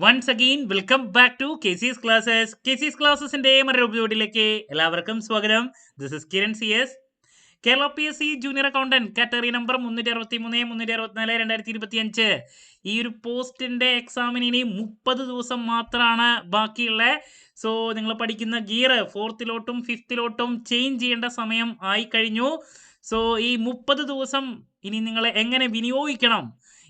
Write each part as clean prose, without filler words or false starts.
Once again welcome back to KC's classes. KC's ക്ലാസ്സസിന്റെ മറ്റൊരു എപ്പിസോഡിലേക്ക് എല്ലാവർക്കും സ്വാഗതം. This is Kiran CS. Kerala PSC junior accountant category number 363 364 2025. ഈ ഒരു പോസ്റ്റിന്റെ എക്സാമിന് ഇനി 30 ദിവസം മാത്രമാണ് ബാക്കിയുള്ളത്. സോ നിങ്ങൾ പഠിക്കുന്ന ഗിയർ 4th-ലോട്ടും 5th-ലോട്ടും ചേഞ്ച് ചെയ്യേണ്ട സമയം ആയി കഴിഞ്ഞു. സോ ഈ 30 ദിവസം ഇനി നിങ്ങൾ എങ്ങനെ വിനിയോഗിക്കണം,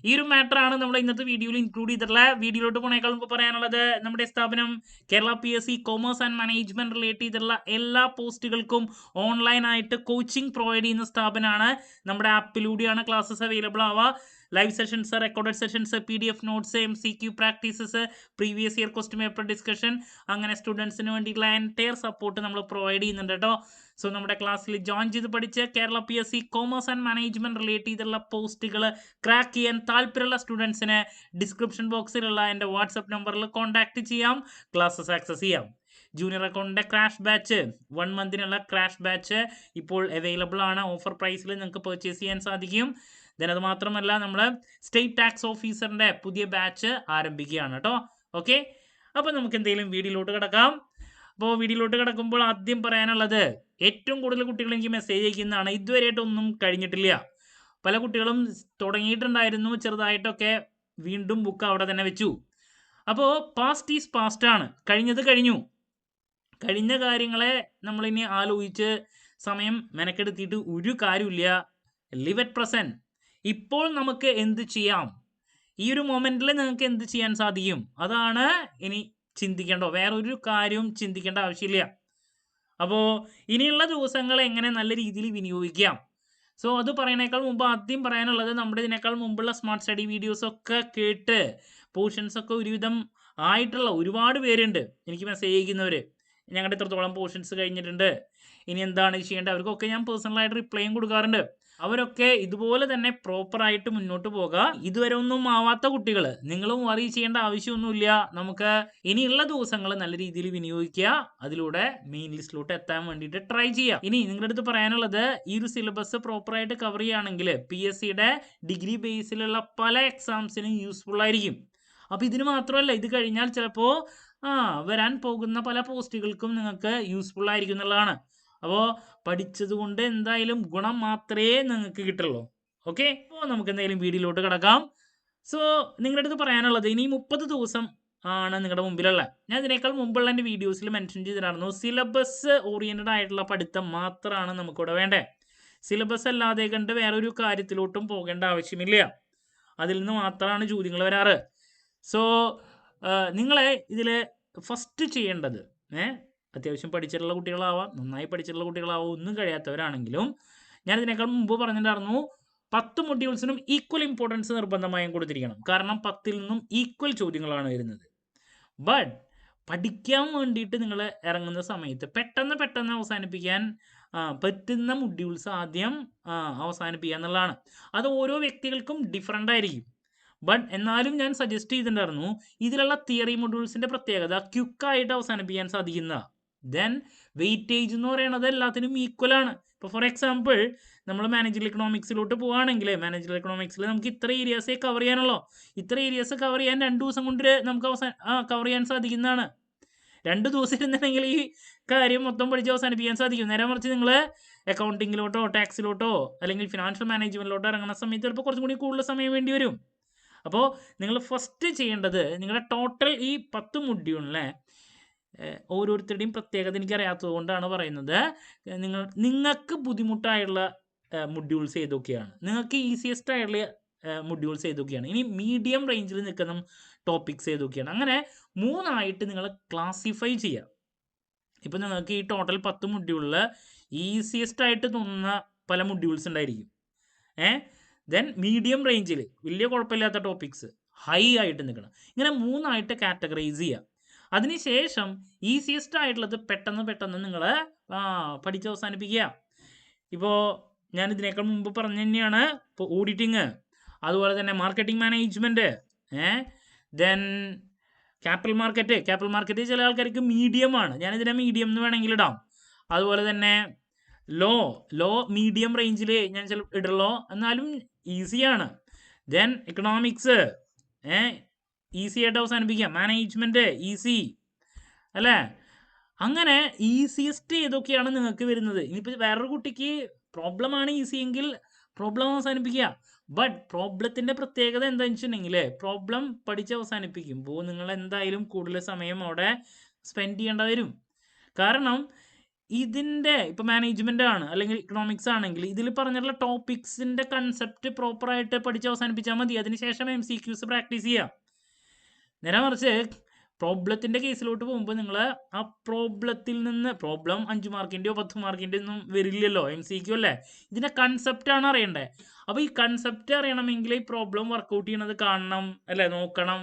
ഈ ഒരു മാറ്റർ ആണ് നമ്മൾ ഇന്നത്തെ വീഡിയോയിൽ ഇൻക്ലൂഡ് ചെയ്തിട്ടുള്ള. വീഡിയോയിലോട്ട് പോണേക്കാൾ മുമ്പ് പറയാനുള്ളത്, നമ്മുടെ സ്ഥാപനം Kerala PSC commerce and management relate ചെയ്തിട്ടുള്ള എല്ലാ പോസ്റ്റുകൾക്കും ഓൺലൈനായിട്ട് കോച്ചിങ് പ്രൊവൈഡ് ചെയ്യുന്ന സ്ഥാപനമാണ്. നമ്മുടെ ആപ്പിലൂടെയാണ് ക്ലാസ്സസ് അവൈലബിൾ ആവുക. Live sessions, recorded sessions, PDF notes, MCQ practices, previous year question paper discussion, അങ്ങനെ സ്റ്റുഡൻസിന് വേണ്ടിയിട്ടുള്ള എൻറ്റയർ സപ്പോർട്ട് നമ്മൾ പ്രൊവൈഡ് ചെയ്യുന്നുണ്ട് കേട്ടോ. സോ നമ്മുടെ ക്ലാസ്സിൽ ജോയിൻ ചെയ്ത് പഠിച്ച് Kerala PSC commerce and management relate ചെയ്തിട്ടുള്ള പോസ്റ്റുകൾ ക്രാക്ക് ചെയ്യാൻ താല്പര്യമുള്ള സ്റ്റുഡൻസിന് ഡിസ്ക്രിപ്ഷൻ ബോക്സിലുള്ള എൻ്റെ വാട്സപ്പ് നമ്പറിൽ കോൺടാക്ട് ചെയ്യാം, ക്ലാസ്സസ് ആക്സസ് ചെയ്യാം. ജൂനിയർ അക്കൗണ്ടിൻ്റെ ക്രാഷ് ബാച്ച്, 1 മന്തിനുള്ള ക്രാഷ് ബാച്ച് ഇപ്പോൾ അവൈലബിൾ ആണ്. ഓഫർ പ്രൈസിൽ നിങ്ങൾക്ക് പർച്ചേസ് ചെയ്യാൻ സാധിക്കും. ദെൻ അത് മാത്രമല്ല, നമ്മൾ സ്റ്റേറ്റ് ടാക്സ് ഓഫീസറിൻ്റെ പുതിയ ബാച്ച് ആരംഭിക്കുകയാണ് കേട്ടോ. ഓക്കെ, അപ്പോൾ നമുക്ക് എന്തെങ്കിലും വീഡിയോയിലോട്ട് കിടക്കാം. അപ്പോൾ വീഡിയോയിലോട്ട് കിടക്കുമ്പോൾ ആദ്യം പറയാനുള്ളത്, ഏറ്റവും കൂടുതൽ കുട്ടികൾ എനിക്ക് മെസ്സേജ് അയക്കുന്നതാണ്, ഇതുവരെയായിട്ടൊന്നും കഴിഞ്ഞിട്ടില്ല. പല കുട്ടികളും തുടങ്ങിയിട്ടുണ്ടായിരുന്നു ചെറുതായിട്ടൊക്കെ, വീണ്ടും ബുക്ക് അവിടെ തന്നെ വെച്ചു. അപ്പോൾ പാസ്റ്റ് ഈസ് പാസ്റ്റ് ആണ്, കഴിഞ്ഞത് കഴിഞ്ഞു. കഴിഞ്ഞ കാര്യങ്ങളെ നമ്മളിനി ആലോചിച്ച് സമയം മെനക്കെടുത്തിയിട്ട് ഒരു കാര്യമില്ല. Live at present. ഇപ്പോൾ നമുക്ക് എന്ത് ചെയ്യാം, ഈ ഒരു മൊമെന്റിൽ നിങ്ങൾക്ക് എന്ത് ചെയ്യാൻ സാധിക്കും, അതാണ് ഇനി ചിന്തിക്കേണ്ടോ. വേറൊരു കാര്യവും ചിന്തിക്കേണ്ട ആവശ്യമില്ല. അപ്പോൾ ഇനിയുള്ള ദിവസങ്ങൾ എങ്ങനെ നല്ല രീതിയിൽ വിനിയോഗിക്കാം. സോ അത് പറയണേക്കാൾ മുമ്പ് ആദ്യം പറയാനുള്ളത്, നമ്മുടെ ഇതിനേക്കാൾ മുമ്പുള്ള സ്മാർട്ട് സ്റ്റഡി വീഡിയോസൊക്കെ കേട്ട് പോർഷൻസൊക്കെ ഒരുവിധം ആയിട്ടുള്ള ഒരുപാട് പേരുണ്ട് എനിക്ക് മെസ്സേജ് അയക്കുന്നവർ. ഞങ്ങളുടെ ഇത്രത്തോളം പോർഷൻസ് കഴിഞ്ഞിട്ടുണ്ട്, ഇനി എന്താണ് ചെയ്യേണ്ടത്, അവർക്കൊക്കെ ഞാൻ പേഴ്സണലായിട്ട് റിപ്ലൈയും കൊടുക്കാറുണ്ട്. അവരൊക്കെ ഇതുപോലെ തന്നെ പ്രോപ്പറായിട്ട് മുന്നോട്ട് പോകുക. ഇതുവരെ ഒന്നും ആവാത്ത കുട്ടികൾ, നിങ്ങളും വറി ചെയ്യേണ്ട ആവശ്യമൊന്നുമില്ല. നമുക്ക് ഇനിയുള്ള ദിവസങ്ങൾ നല്ല രീതിയിൽ വിനിയോഗിക്കുക, അതിലൂടെ മെയിൻ ലിസ്റ്റിലോട്ട് എത്താൻ വേണ്ടിയിട്ട് ട്രൈ ചെയ്യുക. ഇനി നിങ്ങളുടെ അടുത്ത് പറയാനുള്ളത്, ഈ ഒരു സിലബസ് പ്രോപ്പറായിട്ട് കവർ ചെയ്യുകയാണെങ്കിൽ PSCയുടെ ഡിഗ്രി ബേസിലുള്ള പല എക്സാംസിനും യൂസ്ഫുൾ ആയിരിക്കും. അപ്പോൾ ഇതിന് മാത്രമല്ല, ഇത് കഴിഞ്ഞാൽ ചിലപ്പോൾ വരാൻ പോകുന്ന പല പോസ്റ്റുകൾക്കും നിങ്ങൾക്ക് യൂസ്ഫുൾ ആയിരിക്കും എന്നുള്ളതാണ്. അപ്പോൾ പഠിച്ചത് കൊണ്ട് എന്തായാലും ഗുണം മാത്രമേ നിങ്ങൾക്ക് കിട്ടുള്ളൂ. ഓക്കെ, അപ്പോൾ നമുക്ക് എന്തായാലും വീഡിയോയിലോട്ട് കിടക്കാം. സോ നിങ്ങളുടെ അടുത്ത് പറയാനുള്ളത്, ഇനി 30 ദിവസം ആണ് നിങ്ങളുടെ മുമ്പിലുള്ള. ഞാൻ ഇതിനേക്കാൾ മുമ്പുള്ള എൻ്റെ വീഡിയോസിൽ മെൻഷൻ ചെയ്തിട്ടായിരുന്നു, സിലബസ് ഓറിയൻറ്റഡ് ആയിട്ടുള്ള പഠിത്തം മാത്രമാണ് നമുക്കിവിടെ വേണ്ടത്. സിലബസ് അല്ലാതെ കണ്ട് വേറൊരു കാര്യത്തിലോട്ടും പോകേണ്ട ആവശ്യമില്ല. അതിൽ നിന്ന് മാത്രമാണ് ചോദ്യങ്ങൾ വരാറ്. സോ നിങ്ങളെ ഇതിൽ ഫസ്റ്റ് ചെയ്യേണ്ടത്, അത്യാവശ്യം പഠിച്ചിട്ടുള്ള കുട്ടികളാവാം, നന്നായി പഠിച്ചിട്ടുള്ള കുട്ടികളാവാം, ഒന്നും കഴിയാത്തവരാണെങ്കിലും, ഞാൻ ഇതിനേക്കാൾ മുമ്പ് പറഞ്ഞിട്ടുണ്ടായിരുന്നു, 10 മൊഡ്യൂൾസിനും ഈക്വൽ ഇമ്പോർട്ടൻസ് നിർബന്ധമായും കൊടുത്തിരിക്കണം. കാരണം 10ൽ നിന്നും ഈക്വൽ ചോദ്യങ്ങളാണ് വരുന്നത്. ബട്ട് പഠിക്കാൻ വേണ്ടിയിട്ട് നിങ്ങൾ ഇറങ്ങുന്ന സമയത്ത് പെട്ടെന്ന് അവസാനിപ്പിക്കാൻ പറ്റുന്ന മൊഡ്യൂൾസ് ആദ്യം അവസാനിപ്പിക്കുക എന്നുള്ളതാണ്. അത് ഓരോ വ്യക്തികൾക്കും ഡിഫറൻ്റ് ആയിരിക്കും. ബട്ട് എന്നാലും ഞാൻ സജസ്റ്റ് ചെയ്തിട്ടുണ്ടായിരുന്നു, ഇതിലുള്ള തിയറി മൊഡ്യൂൾസിൻ്റെ പ്രത്യേകത ക്വിക്കായിട്ട് അവസാനിപ്പിക്കാൻ സാധിക്കുന്ന. ദെൻ വെയിറ്റേജ് എന്ന് പറയുന്നത് എല്ലാത്തിനും ഈക്വലാണ്. ഇപ്പോൾ ഫോർ എക്സാമ്പിൾ, നമ്മൾ മാനേജറൽ എക്കണോമിക്സിലോട്ട് പോവുകയാണെങ്കിൽ, മാനേജറൽ എക്കണോമിക്സിൽ നമുക്ക് ഇത്ര ഏരിയാസേ കവർ ചെയ്യാനുള്ളൂ. ഇത്ര ഏരിയാസ് കവർ ചെയ്യാൻ 2 ദിവസം കൊണ്ട് നമുക്ക് കവർ ചെയ്യാൻ സാധിക്കുന്നതാണ്. 2 ദിവസം ഇരുന്നിട്ടുണ്ടെങ്കിൽ ഈ കാര്യം മൊത്തം പഠിച്ച് അവസാനിപ്പിക്കാൻ സാധിക്കും. നേരെ മറിച്ച് നിങ്ങൾ അക്കൗണ്ടിങ്ങിലോട്ടോ ടാക്സിലോട്ടോ അല്ലെങ്കിൽ ഫിനാൻഷ്യൽ മാനേജ്മെൻറ്റിലോട്ടോ ഇറങ്ങുന്ന സമയത്ത് ചിലപ്പോൾ കുറച്ചും കൂടി കൂടുതൽ സമയം വേണ്ടി വരും. അപ്പോൾ നിങ്ങൾ ഫസ്റ്റ് ചെയ്യേണ്ടത്, നിങ്ങളുടെ ടോട്ടൽ ഈ 10 മൊഡ്യൂളിലെ ഓരോരുത്തരുടെയും പ്രത്യേകത എനിക്കറിയാത്തത് കൊണ്ടാണ് പറയുന്നത്, നിങ്ങൾക്ക് ബുദ്ധിമുട്ടായുള്ള മൊഡ്യൂൾസ് ഏതൊക്കെയാണ്, നിങ്ങൾക്ക് ഈസിയസ്റ്റ് ആയിട്ടുള്ള മൊഡ്യൂൾസ് ഏതൊക്കെയാണ്, ഇനി മീഡിയം റേഞ്ചിൽ നിൽക്കുന്ന ടോപ്പിക്സ് ഏതൊക്കെയാണ്, അങ്ങനെ 3ആയിട്ട് നിങ്ങൾ ക്ലാസിഫൈ ചെയ്യുക. ഇപ്പം നിങ്ങൾക്ക് ഈ ടോട്ടൽ 10 മൊഡ്യൂളിൽ ഈസിയസ്റ്റ് ആയിട്ട് തോന്നുന്ന പല മൊഡ്യൂൾസ് ഉണ്ടായിരിക്കും. ദെൻ മീഡിയം റേഞ്ചിൽ വലിയ കുഴപ്പമില്ലാത്ത ടോപ്പിക്സ് ഹൈ ആയിട്ട് നിൽക്കണം. ഇങ്ങനെ 3ആയിട്ട് കാറ്റഗറൈസ് ചെയ്യുക. അതിനുശേഷം ഈസിയസ്റ്റ് ആയിട്ടുള്ളത് പെട്ടെന്ന് നിങ്ങൾ പഠിച്ച് അവസാനിപ്പിക്കുക. ഇപ്പോൾ ഞാൻ ഇതിനേക്കാൾ മുമ്പ് പറഞ്ഞു തന്നെയാണ്, ഇപ്പോൾ ഓഡിറ്റിങ്, അതുപോലെ തന്നെ marketing management, then capital market ചില ആൾക്കാർക്ക് മീഡിയമാണ്, ഞാനിതിനെ മീഡിയം എന്ന് വേണമെങ്കിൽ ഇടാം. അതുപോലെ തന്നെ ലോ മീഡിയം റേഞ്ചിൽ ഞാൻ ഇടുള്ളൂ, എന്നാലും ഈസിയാണ്. ദെൻ എക്കണോമിക്സ്, ഈസി ആയിട്ട് അവസാനിപ്പിക്കാം. മാനേജ്മെന്റ് ഈസി അല്ലേ? അങ്ങനെ ഈസിയസ്റ്റ് ഏതൊക്കെയാണ് നിങ്ങൾക്ക് വരുന്നത്. ഇനിയിപ്പോൾ വേറൊരു കുട്ടിക്ക് പ്രോബ്ലമാണ് ഈസി എങ്കിൽ പ്രോബ്ലം അവസാനിപ്പിക്കുക. ബട്ട് പ്രോബ്ലത്തിൻ്റെ പ്രത്യേകത എന്താണെന്ന് വെച്ചിട്ടുണ്ടെങ്കിൽ പ്രോബ്ലം പഠിച്ച് അവസാനിപ്പിക്കുമ്പോൾ നിങ്ങൾ എന്തായാലും കൂടുതൽ സമയം അവിടെ സ്പെൻഡ് ചെയ്യേണ്ടി വരും. കാരണം ഇതിൻ്റെ ഇപ്പോൾ മാനേജ്മെൻ്റ് ആണ് അല്ലെങ്കിൽ ഇക്കണോമിക്സ് ആണെങ്കിൽ ഇതിൽ പറഞ്ഞിട്ടുള്ള ടോപ്പിക്സിൻ്റെ കൺസെപ്റ്റ് പ്രോപ്പറായിട്ട് പഠിച്ച് അവസാനിപ്പിച്ചാൽ മതി. അതിനുശേഷം MCQs പ്രാക്ടീസ് ചെയ്യുക. നേരെ മറിച്ച് പ്രോബ്ലത്തിൻ്റെ കേസിലോട്ട് പോകുമ്പോൾ നിങ്ങൾ ആ പ്രോബ്ലത്തിൽ നിന്ന് പ്രോബ്ലം 5 മാർക്കിൻ്റെയോ 10 മാർക്കിൻ്റെ ഒന്നും വരില്ലല്ലോ, MCQ അല്ലേ. ഇതിൻ്റെ കൺസെപ്റ്റാണ് അറിയണ്ടേ. അപ്പോൾ ഈ കൺസെപ്റ്റ് അറിയണമെങ്കിൽ ഈ പ്രോബ്ലം വർക്കൗട്ട് ചെയ്യണത് കാണണം അല്ലേ, നോക്കണം.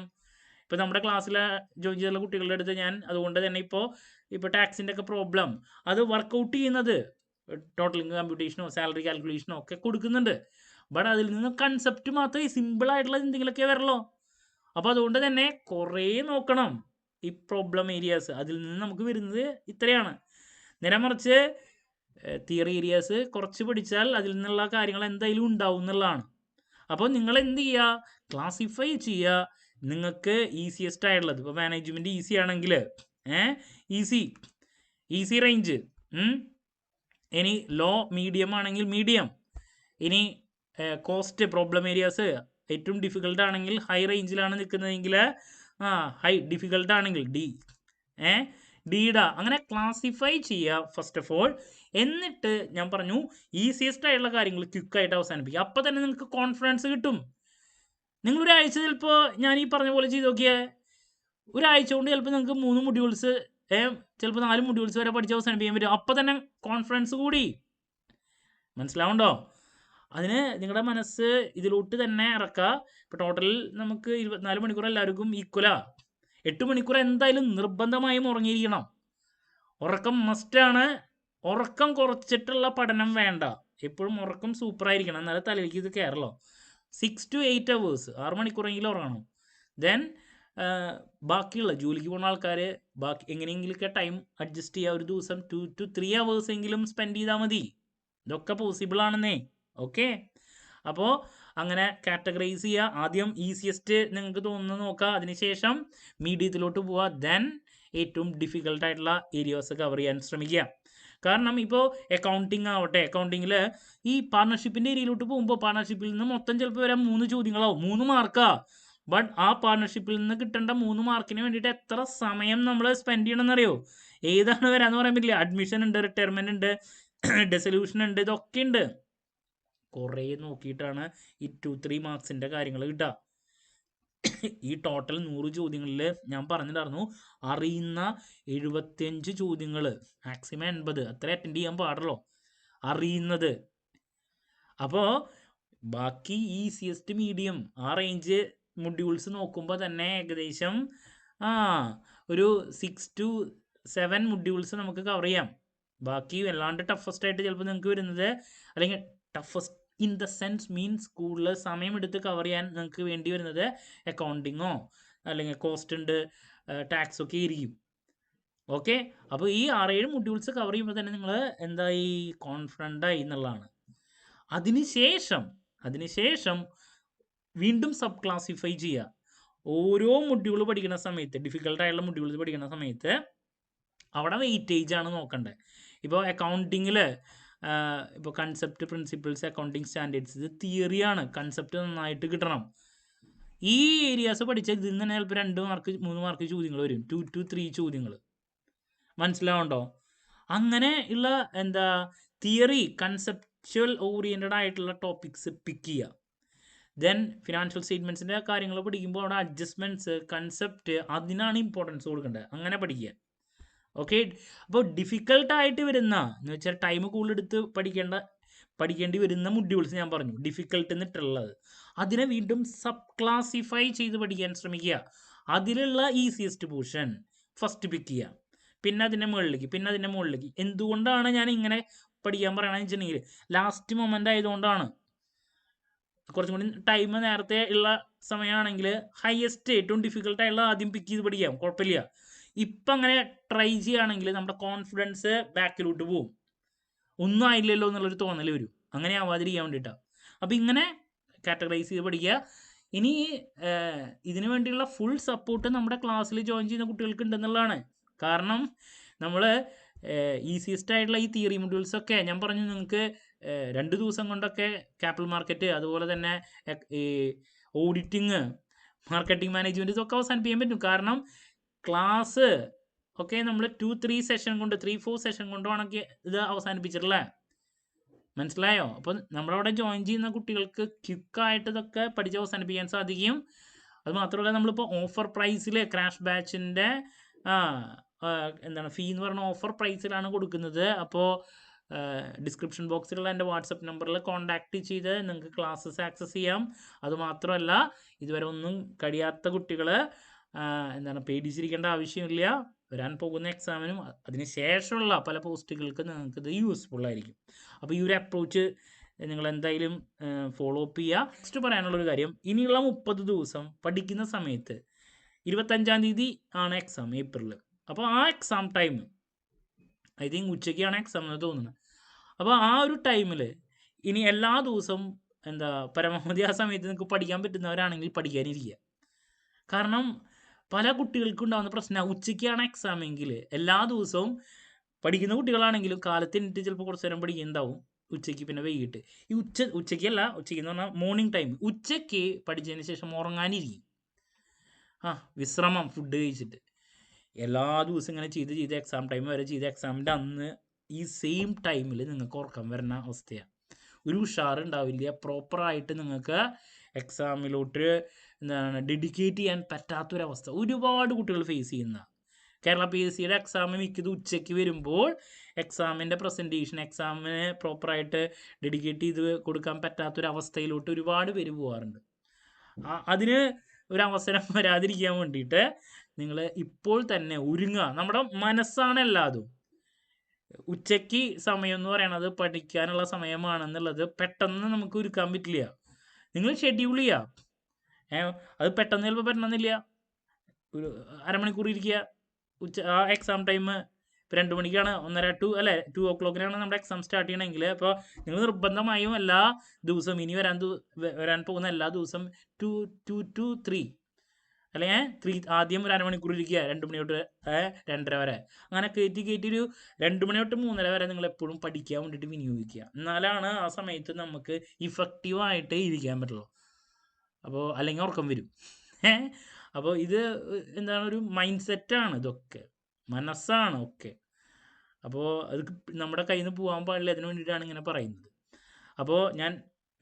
ഇപ്പോൾ നമ്മുടെ ക്ലാസ്സിൽ ജോയിൻ ചെയ്തുള്ള കുട്ടികളുടെ അടുത്ത് ഞാൻ അതുകൊണ്ട് തന്നെ ഇപ്പോൾ ടാക്സിൻ്റെ ഒക്കെ പ്രോബ്ലം അത് വർക്കൗട്ട് ചെയ്യുന്നത് ടോട്ടൽ ഇൻകം കമ്പ്യൂട്ടേഷനോ സാലറി കാൽക്കുലേഷനോ ഒക്കെ കൊടുക്കുന്നുണ്ട്. ബട്ട് അതിൽ നിന്ന് കൺസെപ്റ്റ് മാത്രമേ സിമ്പിളായിട്ടുള്ള എന്തെങ്കിലുമൊക്കെ വരല്ലോ. അപ്പോൾ അതുകൊണ്ട് തന്നെ കുറേ നോക്കണം ഈ പ്രോബ്ലം ഏരിയാസ്. അതിൽ നിന്ന് നമുക്ക് വരുന്നത് ഇത്രയാണ്. നേരെ മറിച്ച് തിയറി ഏരിയാസ് കുറച്ച് പഠിച്ചാൽ അതിൽ നിന്നുള്ള കാര്യങ്ങൾ എന്തായാലും ഉണ്ടാവും എന്നുള്ളതാണ്. അപ്പോൾ നിങ്ങൾ എന്ത് ചെയ്യുക, ക്ലാസിഫൈ ചെയ്യുക നിങ്ങൾക്ക് ഈസിയസ്റ്റ് ആയിട്ടുള്ളത്. ഇപ്പോൾ മാനേജ്മെൻറ്റ് ഈസി ആണെങ്കിൽ ഈസി റേഞ്ച്, ഇനി ലോ മീഡിയം ആണെങ്കിൽ മീഡിയം, ഇനി കോസ്റ്റ് പ്രോബ്ലം ഏരിയാസ് ഏറ്റവും ഡിഫിക്കൽട്ട് ആണെങ്കിൽ ഹൈ റേഞ്ചിലാണ് നിൽക്കുന്നതെങ്കിൽ ഹൈ ഡിഫിക്കൽട്ട് ആണെങ്കിൽ ഡിയുടെ അങ്ങനെ ക്ലാസിഫൈ ചെയ്യുക ഫസ്റ്റ് ഓഫ് ഓൾ. എന്നിട്ട് ഞാൻ പറഞ്ഞു ഈസിയസ്റ്റ് ആയിട്ടുള്ള കാര്യങ്ങൾ ക്വിക്കായിട്ട് അവസാനിപ്പിക്കുക. അപ്പോൾ തന്നെ നിങ്ങൾക്ക് കോൺഫിഡൻസ് കിട്ടും. നിങ്ങളൊരാഴ്ച ചിലപ്പോൾ ഞാൻ ഈ പറഞ്ഞ പോലെ ചെയ്ത് നോക്കിയാൽ ഒരാഴ്ച കൊണ്ട് ചിലപ്പോൾ നിങ്ങൾക്ക് 3 മൊഡ്യൂൾസ് ചിലപ്പോൾ 4 മൊഡ്യൂൾസ് വരെ പഠിച്ച് അവസാനിപ്പിക്കാൻ പറ്റും. അപ്പോൾ തന്നെ കോൺഫിഡൻസ് കൂടി. മനസ്സിലാവുണ്ടോ? അതിന് നിങ്ങളുടെ മനസ്സ് ഇതിലോട്ട് തന്നെ ഇറക്കുക. ഇപ്പോൾ ടോട്ടൽ നമുക്ക് 24 മണിക്കൂർ എല്ലാവർക്കും ഈക്വലാ. 8 മണിക്കൂർ എന്തായാലും നിർബന്ധമായും ഉറങ്ങിയിരിക്കണം. ഉറക്കം മസ്റ്റാണ്. ഉറക്കം കുറച്ചിട്ടുള്ള പഠനം വേണ്ട. എപ്പോഴും ഉറക്കം സൂപ്പറായിരിക്കണം, എന്നാലും തലയിലേക്ക് ഇത് കയറല്ലോ. 6 to 8 hours 6 മണിക്കൂറെങ്കിലും ഉറങ്ങണം. ദെൻ ബാക്കിയുള്ള ജോലിക്ക് പോകുന്ന ആൾക്കാർ ബാക്കി എങ്ങനെയെങ്കിലുമൊക്കെ ടൈം അഡ്ജസ്റ്റ് ചെയ്യുക. ഒരു ദിവസം 2 to 3 hours എങ്കിലും സ്പെൻഡ് ചെയ്താൽ മതി. ഇതൊക്കെ പോസിബിൾ ആണെന്നേ. ഓക്കെ, അപ്പോൾ അങ്ങനെ കാറ്റഗറൈസ് ചെയ്യുക. ആദ്യം ഈസിയസ്റ്റ് നിങ്ങൾക്ക് തോന്നുന്നത് നോക്കുക, അതിനുശേഷം മീഡിയത്തിലോട്ട് പോവുക, ദെൻ ഏറ്റവും ഡിഫിക്കൽട്ടായിട്ടുള്ള ഏരിയാസ് കവർ ചെയ്യാൻ ശ്രമിക്കുക. കാരണം ഇപ്പോൾ അക്കൗണ്ടിങ് ആവട്ടെ, അക്കൗണ്ടിങ്ങിൽ ഈ പാർട്ണർഷിപ്പിൻ്റെ ഏരിയയിലോട്ട് പോകുമ്പോൾ പാർട്ണർഷിപ്പിൽ നിന്ന് മൊത്തം ചിലപ്പോൾ വരാൻ 3 ചോദ്യങ്ങളാവും, 3 മാർക്കാണ്. ബട്ട് ആ പാർട്ണർഷിപ്പിൽ നിന്ന് കിട്ടേണ്ട 3 മാർക്കിന് വേണ്ടിയിട്ട് എത്ര സമയം നമ്മൾ സ്പെൻഡ് ചെയ്യണമെന്നറിയോ? ഏതാണ് വരാമെന്ന് പറയാൻ പറ്റില്ല. അഡ്മിഷൻ ഉണ്ട്, റിട്ടയർമെൻ്റ് ഉണ്ട്, ഡെസൊല്യൂഷൻ ഉണ്ട്, ഇതൊക്കെ ഉണ്ട്. കുറേ നോക്കിയിട്ടാണ് ഈ 2-3 മാർക്സിൻ്റെ കാര്യങ്ങൾ കിട്ടുക. ഈ ടോട്ടൽ 100 ചോദ്യങ്ങളിൽ ഞാൻ പറഞ്ഞിട്ടുണ്ടായിരുന്നു അറിയുന്ന 75 ചോദ്യങ്ങൾ, മാക്സിമം 80, അത്ര അറ്റൻഡ് ചെയ്യാൻ പാടുള്ളൂ അറിയുന്നത്. അപ്പോൾ ബാക്കി ഈസിയസ്റ്റ് മീഡിയം ആ റേഞ്ച് മൊഡ്യൂൾസ് നോക്കുമ്പോൾ തന്നെ ഏകദേശം ഒരു 6 to 7 മൊഡ്യൂൾസ് നമുക്ക് കവർ ചെയ്യാം. ബാക്കി വല്ലാണ്ട് ടഫസ്റ്റ് ആയിട്ട് ചിലപ്പോൾ നിങ്ങൾക്ക് വരുന്നത്, അല്ലെങ്കിൽ toughest in the sense means കൂടുതൽ സമയമെടുത്ത് കവർ ചെയ്യാൻ നിങ്ങൾക്ക് വേണ്ടി വരുന്നത് അക്കൗണ്ടിങ്ങോ അല്ലെങ്കിൽ കോസ്റ്റ് ഉണ്ട്, ടാക്സ് ഒക്കെ ആയിരിക്കും. ഓക്കെ, അപ്പോൾ ഈ 6-7 മൊഡ്യൂൾസ് കവർ ചെയ്യുമ്പോൾ തന്നെ നിങ്ങൾ എന്തായി, കോൺഫിഡൻ്റായി എന്നുള്ളതാണ്. അതിനുശേഷം വീണ്ടും സബ് ക്ലാസിഫൈ ചെയ്യുക. ഓരോ മൊഡ്യൂൾ പഠിക്കുന്ന സമയത്ത്, ഡിഫിക്കൽട്ടായിട്ടുള്ള മൊഡ്യൂൾസ് പഠിക്കുന്ന സമയത്ത് അവിടെ വെയിറ്റേജ് ആണ് നോക്കേണ്ടത്. ഇപ്പോൾ അക്കൗണ്ടിങ്ങിൽ ഇപ്പോൾ കൺസെപ്റ്റ്, പ്രിൻസിപ്പിൾസ്, അക്കൗണ്ടിങ് സ്റ്റാൻഡേർഡ്സ്, ഇത് തിയറിയാണ്. കൺസെപ്റ്റ് നന്നായിട്ട് കിട്ടണം. ഈ ഏരിയാസ് പഠിച്ചാൽ ഇതിൽ നിന്ന് തന്നെ ചിലപ്പോൾ 2 മാർക്ക് 3 മാർക്ക് ചോദ്യങ്ങൾ വരും, 2 to 3 ചോദ്യങ്ങൾ. മനസ്സിലാവുണ്ടോ? അങ്ങനെ ഉള്ള തിയറി, കൺസെപ്ച്വൽ ഓറിയൻറ്റഡ് ആയിട്ടുള്ള ടോപ്പിക്സ് പിക്ക് ചെയ്യുക. ദെൻ ഫിനാൻഷ്യൽ സ്റ്റേറ്റ്മെൻറ്റ്സിൻ്റെ കാര്യങ്ങൾ പഠിക്കുമ്പോൾ അവിടെ അഡ്ജസ്റ്റ്മെൻറ്റ്സ്, കൺസെപ്റ്റ്, അതിനാണ് ഇമ്പോർട്ടൻസ് കൊടുക്കേണ്ടത്. അങ്ങനെ പഠിക്കുക. ഓക്കെ, അപ്പോൾ ഡിഫിക്കൽട്ടായിട്ട് വരുന്ന എന്ന് വെച്ചാൽ ടൈം കൂടുതലെടുത്ത് പഠിക്കേണ്ടി വരുന്ന മൊഡ്യൂൾസ് ഞാൻ പറഞ്ഞു ഡിഫിക്കൽട്ട് എന്നിട്ടുള്ളത്, അതിനെ വീണ്ടും സബ് ക്ലാസിഫൈ ചെയ്ത് പഠിക്കാൻ ശ്രമിക്കുക. അതിലുള്ള ഈസിയസ്റ്റ് പോർഷൻ ഫസ്റ്റ് പിക്ക് ചെയ്യുക, പിന്നെ അതിൻ്റെ മുകളിലേക്ക്. എന്തുകൊണ്ടാണ് ഞാൻ ഇങ്ങനെ പഠിക്കാൻ പറയണമെന്ന് വെച്ചിട്ടുണ്ടെങ്കിൽ ലാസ്റ്റ് മൊമെൻ്റ് ആയതുകൊണ്ടാണ്. കുറച്ചും കൂടി ടൈം നേരത്തെ ഉള്ള സമയമാണെങ്കിൽ ഹയസ്റ്റ് ഏറ്റവും ഡിഫിക്കൽട്ടായുള്ള ആദ്യം പിക്ക് ചെയ്ത് പഠിക്കാം, കുഴപ്പമില്ല. ഇപ്പം അങ്ങനെ ട്രൈ ചെയ്യുകയാണെങ്കിൽ നമ്മുടെ കോൺഫിഡൻസ് ബാക്കിലോട്ട് പോകും. ഒന്നും ആയില്ലല്ലോ എന്നുള്ളൊരു തോന്നൽ വരും. അങ്ങനെ ആവാതിരിക്കാൻ വേണ്ടിയിട്ടാണ്. അപ്പോൾ ഇങ്ങനെ കാറ്റഗറൈസ് ചെയ്ത് പഠിക്കുക. ഇനി ഇതിനു വേണ്ടിയുള്ള ഫുൾ സപ്പോർട്ട് നമ്മുടെ ക്ലാസ്സിൽ ജോയിൻ ചെയ്യുന്ന കുട്ടികൾക്ക് ഉണ്ടെന്നുള്ളതാണ്. കാരണം നമ്മൾ ഈസിയസ്റ്റ് ആയിട്ടുള്ള ഈ തിയറി മൊഡ്യൂൾസ് ഒക്കെ ഞാൻ പറഞ്ഞു നിങ്ങൾക്ക് 2 ദിവസം കൊണ്ടൊക്കെ ക്യാപിറ്റൽ മാർക്കറ്റ്, അതുപോലെ തന്നെ ഈ ഓഡിറ്റിങ്, മാർക്കറ്റിംഗ് മാനേജ്മെന്റ് ഇതൊക്കെ അവസാനിപ്പിക്കാൻ പറ്റും. കാരണം ക്ലാസ് ഒക്കെ നമ്മൾ 2-3 സെഷൻ കൊണ്ട് 3-4 സെഷൻ കൊണ്ടാണെങ്കിൽ ഇത് അവസാനിപ്പിച്ചിട്ടുള്ളത്. മനസ്സിലായോ? അപ്പോൾ നമ്മളവിടെ ജോയിൻ ചെയ്യുന്ന കുട്ടികൾക്ക് ക്വിക്കായിട്ട് ഇതൊക്കെ പഠിച്ച് അവസാനിപ്പിക്കാൻ സാധിക്കും. അത് മാത്രമല്ല നമ്മളിപ്പോൾ ഓഫർ പ്രൈസിൽ ക്രാഷ് ബാച്ചിൻ്റെ എന്താണ് ഫീ എന്ന് പറഞ്ഞ ഓഫർ പ്രൈസിലാണ് കൊടുക്കുന്നത്. അപ്പോൾ ഡിസ്ക്രിപ്ഷൻ ബോക്സിലുള്ള എൻ്റെ വാട്സപ്പ് നമ്പറിൽ കോൺടാക്റ്റ് ചെയ്ത് നിങ്ങൾക്ക് ക്ലാസ്സസ് ആക്സസ് ചെയ്യാം. അതുമാത്രമല്ല ഇതുവരെ ഒന്നും കഴിയാത്ത കുട്ടികൾ എന്താണ് പേടിച്ചിരിക്കേണ്ട ആവശ്യമില്ല. വരാൻ പോകുന്ന എക്സാമിനും അതിന് ശേഷമുള്ള പല പോസ്റ്റുകൾക്ക് നിങ്ങൾക്കിത് യൂസ്ഫുൾ ആയിരിക്കും. അപ്പോൾ ഈ ഒരു അപ്രോച്ച് നിങ്ങൾ എന്തായാലും ഫോളോ അപ്പ് ചെയ്യുക. നെക്സ്റ്റ് പറയാനുള്ളൊരു കാര്യം, ഇനിയുള്ള 30 ദിവസം പഠിക്കുന്ന സമയത്ത് 25-ാം തീയതി ആണ് എക്സാം, ഏപ്രിൽ. അപ്പോൾ ആ എക്സാം ടൈം ഐ തിങ്ക് ഉച്ചയ്ക്കാണ് എക്സാം എന്ന് തോന്നുന്നത്. അപ്പോൾ ആ ഒരു ടൈമിൽ ഇനി എല്ലാ ദിവസവും പരമാവധി ആ സമയത്ത് നിങ്ങൾക്ക് പഠിക്കാൻ പറ്റുന്നവരാണെങ്കിൽ പഠിക്കാനിരിക്കുക. കാരണം പല കുട്ടികൾക്കും ഉണ്ടാകുന്ന പ്രശ്നം, ഉച്ചയ്ക്കാണ് എക്സാം എങ്കിൽ എല്ലാ ദിവസവും പഠിക്കുന്ന കുട്ടികളാണെങ്കിലും കാലത്ത് എണീറ്റ് ചിലപ്പോൾ കുറച്ച് നേരം പഠിക്കുന്നുണ്ടാവും, ഉച്ചയ്ക്ക് പിന്നെ വൈകിട്ട്. ഈ ഉച്ചയ്ക്കല്ല, ഉച്ചയ്ക്ക് എന്ന് പറഞ്ഞാൽ മോർണിംഗ് ടൈം, ഉച്ചയ്ക്ക് പഠിച്ചതിന് ശേഷം ഉറങ്ങാനിരിക്കും. വിശ്രമം, ഫുഡ് കഴിച്ചിട്ട് എല്ലാ ദിവസവും ഇങ്ങനെ ചെയ്ത് എക്സാം ടൈം വരെ ചെയ്ത് എക്സാമിൻ്റെ അന്ന് ഈ സെയിം ടൈമിൽ നിങ്ങൾക്ക് ഉറക്കം വരുന്ന അവസ്ഥയാണ്. ഒരു ഉഷാറുണ്ടാവില്ല. പ്രോപ്പറായിട്ട് നിങ്ങൾക്ക് എക്സാമിലോട്ട് ഡെഡിക്കേറ്റ് ചെയ്യാൻ പറ്റാത്തൊരവസ്ഥ ഒരുപാട് കുട്ടികൾ ഫേസ് ചെയ്യുന്ന. കേരള PSCയുടെ എക്സാം മിക്കത് ഉച്ചയ്ക്ക് വരുമ്പോൾ എക്സാമിൻ്റെ പ്രസൻറ്റേഷൻ, എക്സാമിന് പ്രോപ്പറായിട്ട് ഡെഡിക്കേറ്റ് ചെയ്ത് കൊടുക്കാൻ പറ്റാത്തൊരവസ്ഥയിലോട്ട് ഒരുപാട് പേര് പോകാറുണ്ട്. അതിന് ഒരവസരം വരാതിരിക്കാൻ വേണ്ടിയിട്ട് നിങ്ങൾ ഇപ്പോൾ തന്നെ ഒരുങ്ങുക. നമ്മുടെ മനസ്സാണ് എല്ലാതും. ഉച്ചയ്ക്ക് സമയം എന്ന് പറയണത് പഠിക്കാനുള്ള സമയമാണെന്നുള്ളത് പെട്ടെന്ന് നമുക്ക് ഒരുക്കാൻ പറ്റില്ല. നിങ്ങൾ ഷെഡ്യൂൾ ചെയ്യുക. അത് പെട്ടെന്ന് ചിലപ്പോൾ പറ്റണമെന്നില്ല. ഒരു അരമണിക്കൂർ ഇരിക്കുക. ആ എക്സാം ടൈം ഇപ്പോൾ 2 മണിക്കാണ്, 1:30 2 o'clock നമ്മുടെ എക്സാം സ്റ്റാർട്ട് ചെയ്യണമെങ്കിൽ അപ്പോൾ നിങ്ങൾ നിർബന്ധമായും എല്ലാ ദിവസവും ഇനി വരാൻ പോകുന്ന എല്ലാ ദിവസവും 2 to 3 അല്ലെങ്കിൽ 3 ആദ്യം ഒരു അരമണിക്കൂർ ഇരിക്കുക, 2 മണി തൊട്ട് 2:30 വരെ. അങ്ങനെ കയറ്റി ഒരു 2 മണി തൊട്ട് 3:30 വരെ നിങ്ങൾ എപ്പോഴും പഠിക്കാൻ വേണ്ടിയിട്ട് വിനിയോഗിക്കുക. എന്നാലാണ് ആ സമയത്ത് നമുക്ക് ഇഫക്റ്റീവായിട്ട് ഇരിക്കാൻ പറ്റുള്ളൂ. അപ്പോൾ അല്ലെങ്കിൽ ഉറക്കം വരും. അപ്പോൾ ഇത് ഒരു മൈൻഡ് സെറ്റാണ്, ഇതൊക്കെ മനസ്സാണ് ഒക്കെ. അപ്പോൾ അത് നമ്മുടെ കയ്യിൽ നിന്ന് പോകാൻ പാടില്ല. അതിന് വേണ്ടിയിട്ടാണ് ഇങ്ങനെ പറയുന്നത്. അപ്പോൾ ഞാൻ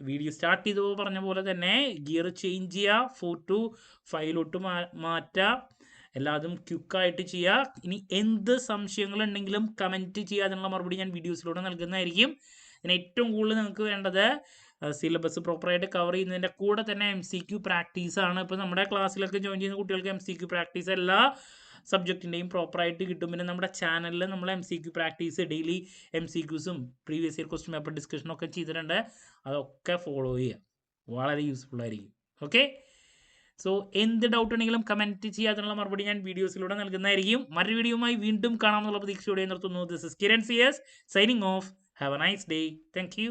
വീഡിയോ സ്റ്റാർട്ട് ചെയ്തപ്പോൾ പറഞ്ഞ പോലെ തന്നെ ഗിയർ ചേഞ്ച് ചെയ്യുക, 4 to 5 മാറ്റുക, എല്ലാതും ക്വിക്കായിട്ട് ചെയ്യുക. ഇനി എന്ത് സംശയങ്ങളുണ്ടെങ്കിലും കമൻറ്റ് ചെയ്യുക. അതിനുള്ള മറുപടി ഞാൻ വീഡിയോസിലൂടെ നൽകുന്നതായിരിക്കും. ഇതിന് ഏറ്റവും കൂടുതൽ നിങ്ങൾക്ക് വേണ്ടത് സിലബസ് പ്രോപ്പറായിട്ട് കവർ ചെയ്യുന്നതിൻ്റെ കൂടെ തന്നെ MCQ പ്രാക്ടീസാണ്. ഇപ്പോൾ നമ്മുടെ ക്ലാസ്സിലൊക്കെ ജോയിൻ ചെയ്യുന്ന കുട്ടികൾക്ക് MCQ പ്രാക്ടീസ് എല്ലാ സബ്ജക്റ്റിൻ്റെയും പ്രോപ്പറായിട്ട് കിട്ടും. പിന്നെ നമ്മുടെ ചാനലിൽ നമ്മൾ MCQ പ്രാക്ടീസ്, ഡെയിലി MCQസും പ്രീവിയസ് ഇയർ ക്വസ്റ്റ്യൻ പേപ്പർ ഡിസ്കഷനൊക്കെ ചെയ്തിട്ടുണ്ട്. അതൊക്കെ ഫോളോ ചെയ്യുക, വളരെ യൂസ്ഫുൾ ആയിരിക്കും. ഓക്കെ, സോ എന്ത് ഡൗട്ട് ഉണ്ടെങ്കിലും കമൻറ്റ് ചെയ്യുക. അതിനുള്ള മറുപടി ഞാൻ വീഡിയോസിലൂടെ നൽകുന്നതായിരിക്കും. മറ്റൊരു വീഡിയോയുമായി വീണ്ടും കാണാമെന്നുള്ള പ്രതീക്ഷയോടെ നിർത്തുന്നു. This is Kiran CS signing off. Have a nice day. Thank U.